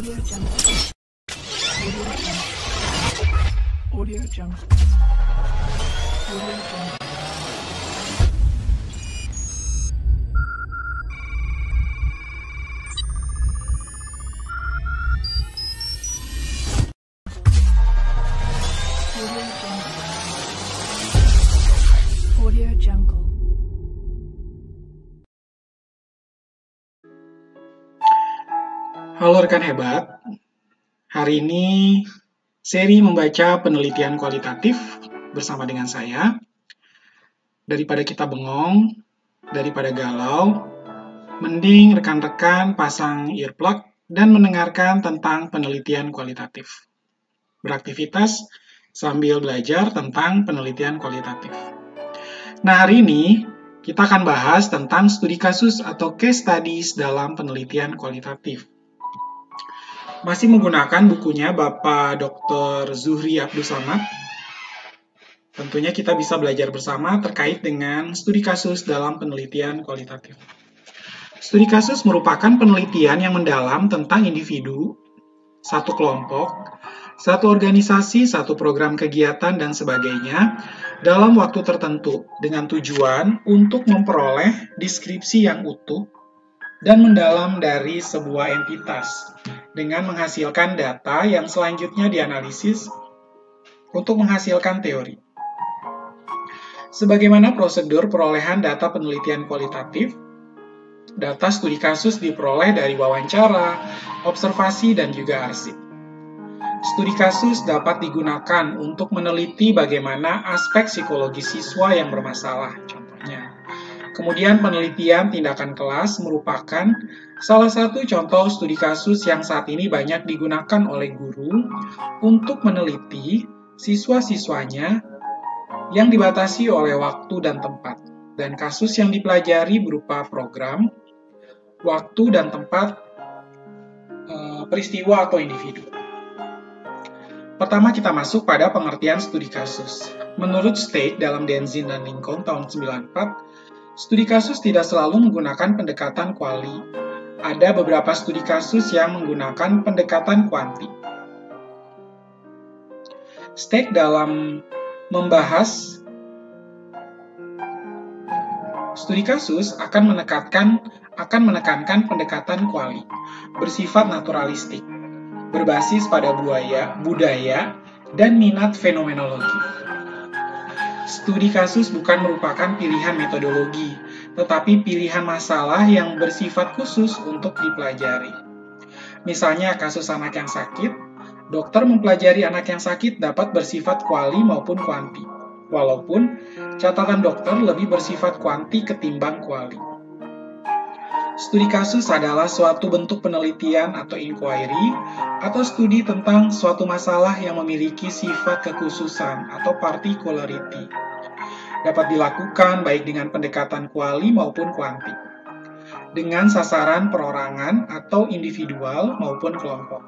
Audio Jungle. Audio Jungle. Audio Jungle. Audio Jungle. Halo rekan hebat, hari ini seri membaca penelitian kualitatif bersama dengan saya. Daripada kita bengong, daripada galau, mending rekan-rekan pasang earplug dan mendengarkan tentang penelitian kualitatif. Beraktivitas sambil belajar tentang penelitian kualitatif. Nah, hari ini kita akan bahas tentang studi kasus atau case studies dalam penelitian kualitatif. Masih menggunakan bukunya Bapak Dr. Zuhri Abdul Samad. Tentunya kita bisa belajar bersama terkait dengan studi kasus dalam penelitian kualitatif. Studi kasus merupakan penelitian yang mendalam tentang individu, satu kelompok, satu organisasi, satu program kegiatan, dan sebagainya dalam waktu tertentu dengan tujuan untuk memperoleh deskripsi yang utuh dan mendalam dari sebuah entitas dengan menghasilkan data yang selanjutnya dianalisis untuk menghasilkan teori. Sebagaimana prosedur perolehan data penelitian kualitatif, data studi kasus diperoleh dari wawancara, observasi, dan juga arsip. Studi kasus dapat digunakan untuk meneliti bagaimana aspek psikologi siswa yang bermasalah, contohnya. Kemudian penelitian tindakan kelas merupakan salah satu contoh studi kasus yang saat ini banyak digunakan oleh guru untuk meneliti siswa-siswanya yang dibatasi oleh waktu dan tempat. Dan kasus yang dipelajari berupa program, waktu dan tempat, peristiwa atau individu. Pertama kita masuk pada pengertian studi kasus. Menurut Stake dalam Denzin dan Lincoln tahun 94, studi kasus tidak selalu menggunakan pendekatan kuali. Ada beberapa studi kasus yang menggunakan pendekatan kuanti. Stake dalam membahas studi kasus akan menekankan pendekatan kuali, bersifat naturalistik, berbasis pada budaya, dan minat fenomenologi. Studi kasus bukan merupakan pilihan metodologi, tetapi pilihan masalah yang bersifat khusus untuk dipelajari. Misalnya kasus anak yang sakit, dokter mempelajari anak yang sakit dapat bersifat kuali maupun kuanti, walaupun catatan dokter lebih bersifat kuanti ketimbang kuali. Studi kasus adalah suatu bentuk penelitian atau inquiry, atau studi tentang suatu masalah yang memiliki sifat kekhususan atau particularity. Dapat dilakukan baik dengan pendekatan kuali maupun kuanti, dengan sasaran perorangan atau individual maupun kelompok,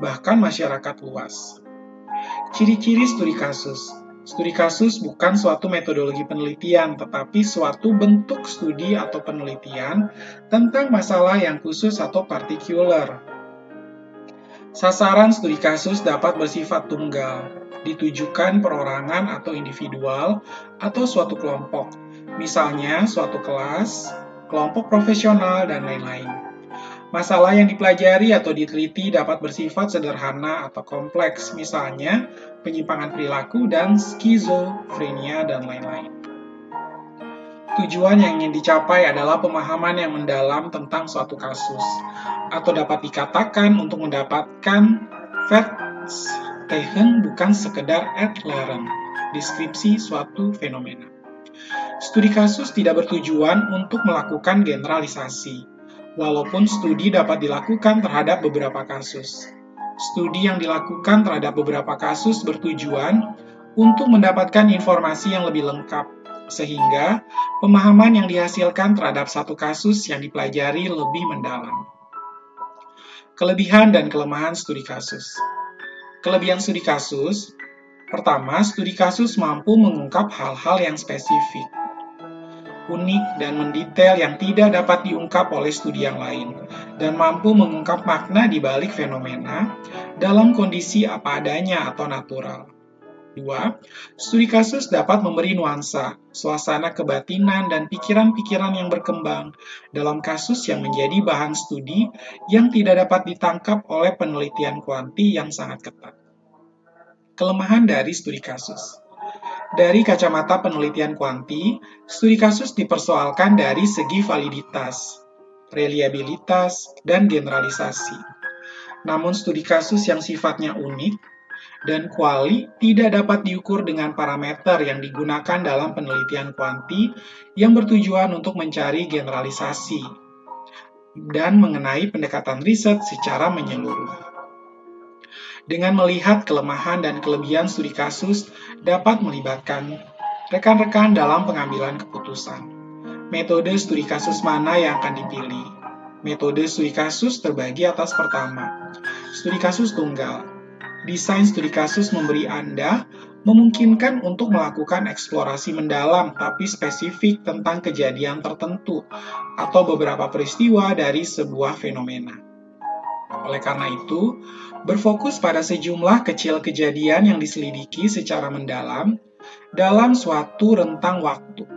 bahkan masyarakat luas. Ciri-ciri studi kasus. Studi kasus bukan suatu metodologi penelitian, tetapi suatu bentuk studi atau penelitian tentang masalah yang khusus atau partikular. Sasaran studi kasus dapat bersifat tunggal, ditujukan perorangan atau individual, atau suatu kelompok, misalnya suatu kelas, kelompok profesional, dan lain-lain. Masalah yang dipelajari atau diteliti dapat bersifat sederhana atau kompleks, misalnya penyimpangan perilaku dan skizofrenia, dan lain-lain. Tujuan yang ingin dicapai adalah pemahaman yang mendalam tentang suatu kasus, atau dapat dikatakan untuk mendapatkan facts taken bukan sekedar ad-leren, deskripsi suatu fenomena. Studi kasus tidak bertujuan untuk melakukan generalisasi, walaupun studi dapat dilakukan terhadap beberapa kasus. Studi yang dilakukan terhadap beberapa kasus bertujuan untuk mendapatkan informasi yang lebih lengkap, sehingga pemahaman yang dihasilkan terhadap satu kasus yang dipelajari lebih mendalam. Kelebihan dan kelemahan studi kasus. Kelebihan studi kasus, pertama, studi kasus mampu mengungkap hal-hal yang spesifik, unik, dan mendetail yang tidak dapat diungkap oleh studi yang lain. dan mampu mengungkap makna di balik fenomena dalam kondisi apa adanya atau natural. 2. Studi kasus dapat memberi nuansa, suasana kebatinan, dan pikiran-pikiran yang berkembang dalam kasus yang menjadi bahan studi yang tidak dapat ditangkap oleh penelitian kuanti yang sangat ketat. Kelemahan dari studi kasus. Dari kacamata penelitian kuanti, studi kasus dipersoalkan dari segi validitas, reliabilitas, dan generalisasi. Namun studi kasus yang sifatnya unik dan kuali tidak dapat diukur dengan parameter yang digunakan dalam penelitian kuanti yang bertujuan untuk mencari generalisasi dan mengenai pendekatan riset secara menyeluruh. Dengan melihat kelemahan dan kelebihan studi kasus dapat melibatkan rekan-rekan dalam pengambilan keputusan. Metode studi kasus mana yang akan dipilih? Metode studi kasus terbagi atas pertama, studi kasus tunggal. Desain studi kasus memberi Anda memungkinkan untuk melakukan eksplorasi mendalam tapi spesifik tentang kejadian tertentu atau beberapa peristiwa dari sebuah fenomena. Oleh karena itu, berfokus pada sejumlah kecil kejadian yang diselidiki secara mendalam dalam suatu rentang waktu.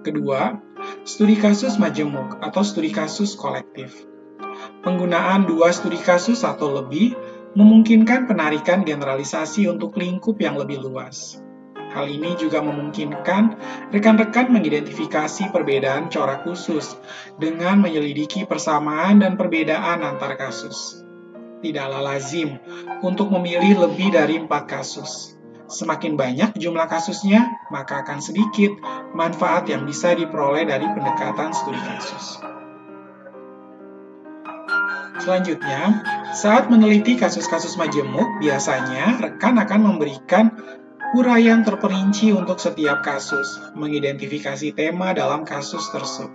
Kedua, studi kasus majemuk atau studi kasus kolektif. Penggunaan dua studi kasus atau lebih memungkinkan penarikan generalisasi untuk lingkup yang lebih luas. Hal ini juga memungkinkan rekan-rekan mengidentifikasi perbedaan corak khusus dengan menyelidiki persamaan dan perbedaan antar kasus. Tidaklah lazim untuk memilih lebih dari 4 kasus. Semakin banyak jumlah kasusnya, maka akan sedikit manfaat yang bisa diperoleh dari pendekatan studi kasus. Selanjutnya, saat meneliti kasus-kasus majemuk, biasanya rekan akan memberikan uraian terperinci untuk setiap kasus, mengidentifikasi tema dalam kasus tersebut,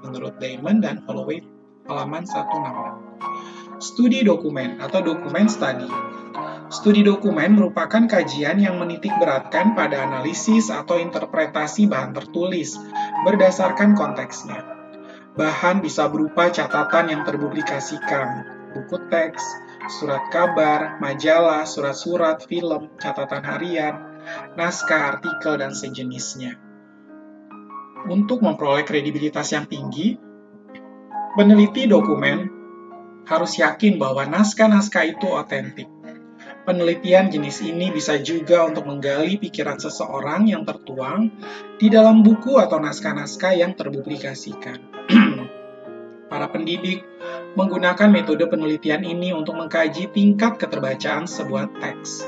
menurut Diamond dan Holloway, halaman 166. Studi dokumen atau dokumen study. Studi dokumen merupakan kajian yang menitik beratkan pada analisis atau interpretasi bahan tertulis berdasarkan konteksnya. Bahan bisa berupa catatan yang terpublikasikan, buku teks, surat kabar, majalah, surat-surat, film, catatan harian, naskah, artikel, dan sejenisnya. Untuk memperoleh kredibilitas yang tinggi, peneliti dokumen harus yakin bahwa naskah-naskah itu otentik. Penelitian jenis ini bisa juga untuk menggali pikiran seseorang yang tertuang di dalam buku atau naskah-naskah yang terpublikasikan. Para pendidik menggunakan metode penelitian ini untuk mengkaji tingkat keterbacaan sebuah teks,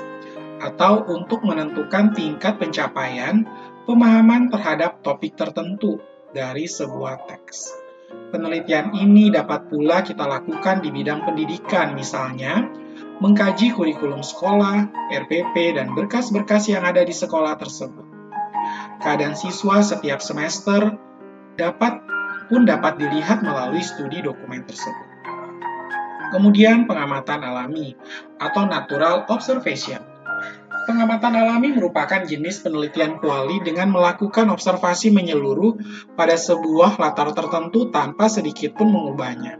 atau untuk menentukan tingkat pencapaian pemahaman terhadap topik tertentu dari sebuah teks. Penelitian ini dapat pula kita lakukan di bidang pendidikan, misalnya mengkaji kurikulum sekolah, RPP, dan berkas-berkas yang ada di sekolah tersebut. Keadaan siswa setiap semester dapat dilihat melalui studi dokumen tersebut. Kemudian pengamatan alami atau natural observation. Pengamatan alami merupakan jenis penelitian kuali dengan melakukan observasi menyeluruh pada sebuah latar tertentu tanpa sedikit pun mengubahnya.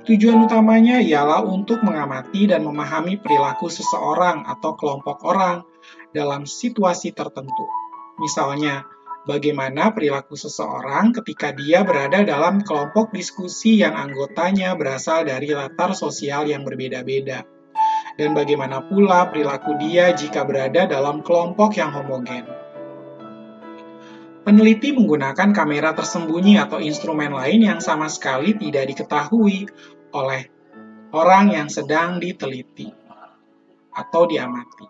Tujuan utamanya ialah untuk mengamati dan memahami perilaku seseorang atau kelompok orang dalam situasi tertentu. Misalnya, bagaimana perilaku seseorang ketika dia berada dalam kelompok diskusi yang anggotanya berasal dari latar sosial yang berbeda-beda, dan bagaimana pula perilaku dia jika berada dalam kelompok yang homogen. Peneliti menggunakan kamera tersembunyi atau instrumen lain yang sama sekali tidak diketahui oleh orang yang sedang diteliti atau diamati.